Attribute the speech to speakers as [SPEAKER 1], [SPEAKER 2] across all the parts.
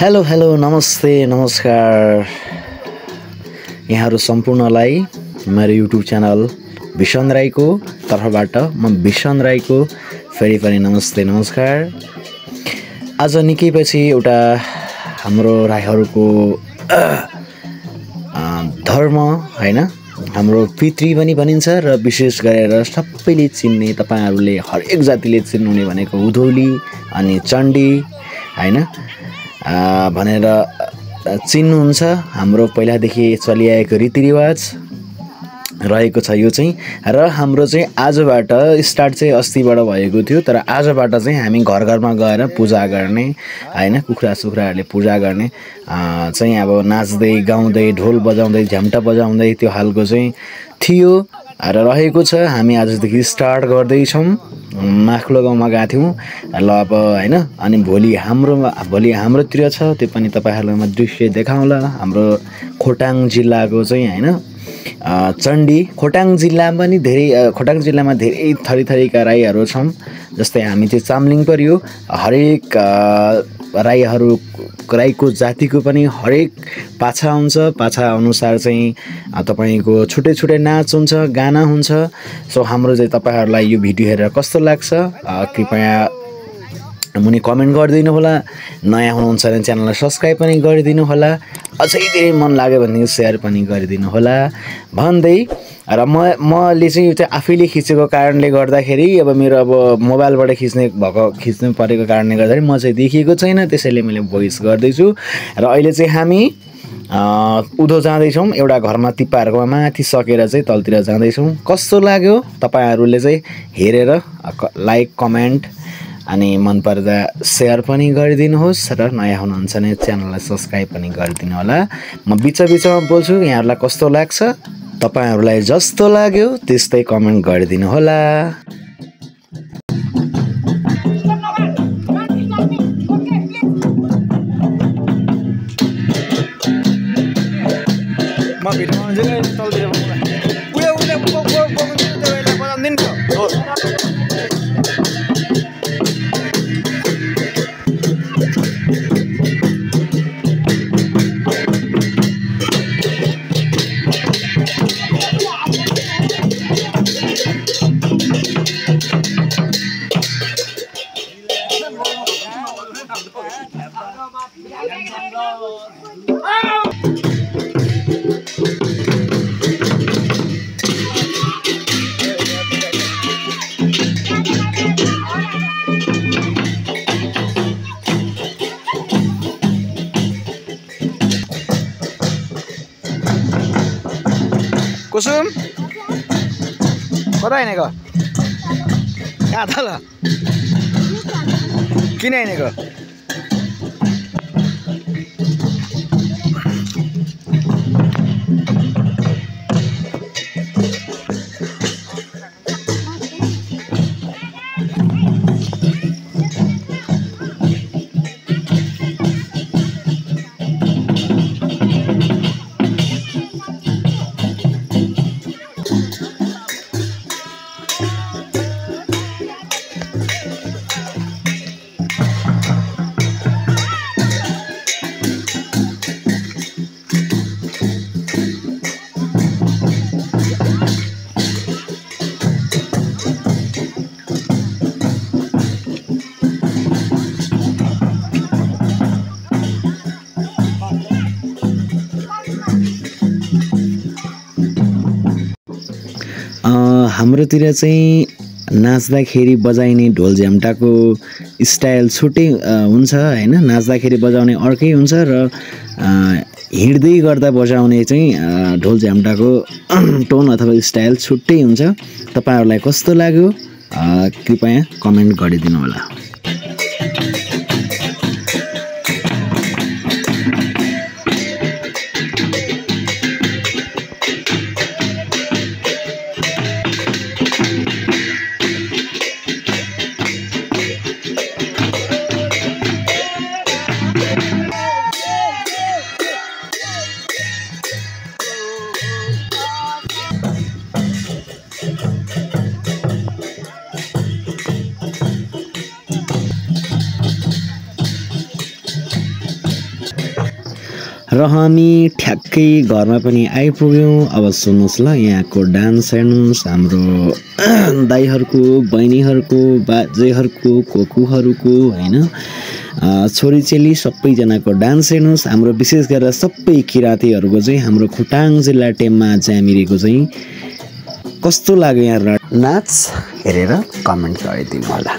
[SPEAKER 1] Hello hello नमस्ते नमस्कार यहाँहरु सम्पूर्णलाई मेरो युट्युब च्यानल विशन राईको तर्फबाट म विशन राईको फेरि पनि नमस्ते नमस्कार। आज निकै पछि एउटा हाम्रो राईहरुको धर्म हैन हाम्रो पितृ पनि भनिन्छ र विशेष गरेर सबैले चिन्ने तपाईहरुले हरेक जातिले चिन्नुहुने भनेको उधौली अनि चण्डी हैन भनेर चिन्नुहुन्छ। हाम्रो पहिलादेखि चलिआएको रीतिरिवाज रहेको छ यो चाहिँ र हाम्रो चाहिँ आजबाट स्टार्ट चाहिँ अस्तिबाट भएको थियो, तर आजबाट चाहिँ हामी घर घरमा गएर पूजा गर्ने हैन कुखुरा सुखुराहरुले पूजा गर्ने चाहिँ अब नाच्दै गाउँदै ढोल बजाउँदै झ्याम्टा बजाउँदै त्यो हालको चाहिँ थियो र रहेको छ। हामी आजदेखि स्टार्ट गर्दै छौं। माखलो गाउँमा गएको थियौं ल अब हैन अनि भोलि हाम्रोतिर छ त्यो पनि तपाईहरुलाई म दृश्य देखाउँला। हाम्रो खोटाङ जिल्लाको चाहिँ हैन चण्डी खोटाङ जिल्लामा धेरै थरीका राईहरु छौं। जस्तै हामी चाहिँ चामलिङ पर्यो, हरेक राईको जातिको पनि हरेक पाछा हुन्छ, पाछा अनुसार चाहिँ तपाईको छुट्टै छुट्टै नाच हुन्छ, गाना हुन्छ। सो हाम्रो चाहिँ तपाईहरुलाई यो भिडियो हेरेर कस्तो लाग्छ कृपया मुनि कमेन्ट गरिदिनु होला। नयाँ हुनुहुन्छ भने च्यानललाई सब्स्क्राइब पनि गरिदिनु होला। अझै धेरै मन लाग्यो भने शेयर पनि गरिदिनु होला भन्दै र मैले चाहिँ यो चाहिँ आफैले खिचेको कारणले गर्दाखेरि अब मेरो अब मोबाइलबाट खिच्नु परेको कारणले गर्दाखेरि म चाहिँ देखिएको छैन, त्यसैले मैले भोइस गर्दै छु। र अहिले चाहिँ हामी उधो जाँदै छौं। एउटा घरमा तिप्पाहरुको माथि सकेर चाहिँ तलतिर जाँदै छौं। कस्तो लाग्यो तपाईहरुले चाहिँ हेरेर लाइक कमेन्ट अनि मन पर्दा शेयर पनि गरिदिनुहोस् र नयाँ हुनुहुन्छ भने च्यानललाई सब्स्क्राइब पनि गरिदिनु होला। म बिचमा बोल्छु, यहाँहरुलाई कस्तो लाग्छ तपाईहरुलाई जस्तो लाग्यो त्यस्तै कमेन्ट गरिदिनु होला। कुसुम कता हिँडेको? कहाँ तल किन हिँडेको? हाम्रोतिर चाहिँ नाच्दाखेरि बजाइने ढोल झ्याम्टाको स्टाइल छुट्टै हुन्छ हैन। नाच्दाखेरि बजाउने अर्कै हुन्छ र हिँड्दै गर्दा बजाउने चाहिँ ढोल झ्याम्टाको टोन अथवा स्टाइल छुट्टै हुन्छ। तपाईहरुलाई कस्तो लाग्यो कृपया कमेन्ट गरिदिनु होला। र हामी ठ्याक्कै घरमा पनि आइपुग्यौँ। अब सुन्नुहोस् ल, यहाँको डान्स हेर्नुहोस्, हाम्रो दाइहरूको, बहिनीहरूको, बाजेहरूको, कोकुहरूको होइन, छोरीचेली सबैजनाको डान्स हेर्नुहोस्। हाम्रो विशेष गरेर सबै किराँतीहरूको चाहिँ हाम्रो खोटाङ जिल्ला टेममा ज्यामिरेको चाहिँ कस्तो लाग्यो यहाँ नाच हेरेर कमेन्ट गरिदिनु होला।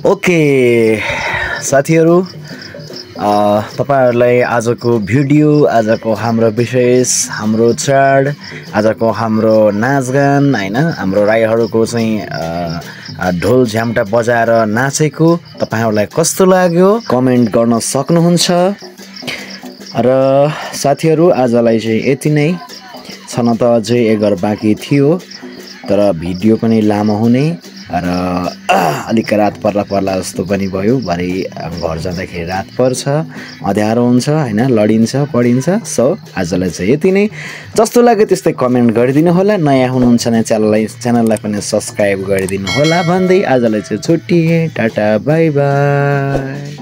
[SPEAKER 1] ओके साथीहरू, तपाईहरुलाई आजको भिडियो, आजको हाम्रो विशेष, हाम्रो चाड, आजको हाम्रो नाचगान हैन, हाम्रो राईहरुको चाहिँ ढोल झ्याम्टा बजाएर नाचेको तपाईहरुलाई कस्तो लाग्यो कमेन्ट गर्न सक्नुहुन्छ। र साथीहरू, आजलाई चाहिँ यति नै छन, त अझै एक घर बाँकी थियो, तर भिडियो पनि लामो हुने र अलिक रात पर्ला जस्तो पनि भयो। भरे घर जाँदाखेरि रात पर्छ, अँध्यारो हुन्छ हैन, लडिन्छ पढिन्छ। सो आजलाई चाहिँ यति नै, जस्तो लाग्यो त्यस्तै कमेन्ट गरिदिनु होला। नयाँ हुनुहुन्छ भने च्यानललाई पनि सब्स्क्राइब गरिदिनु होला भन्दै आजलाई चाहिँ छुट्टिए। Tata bye by.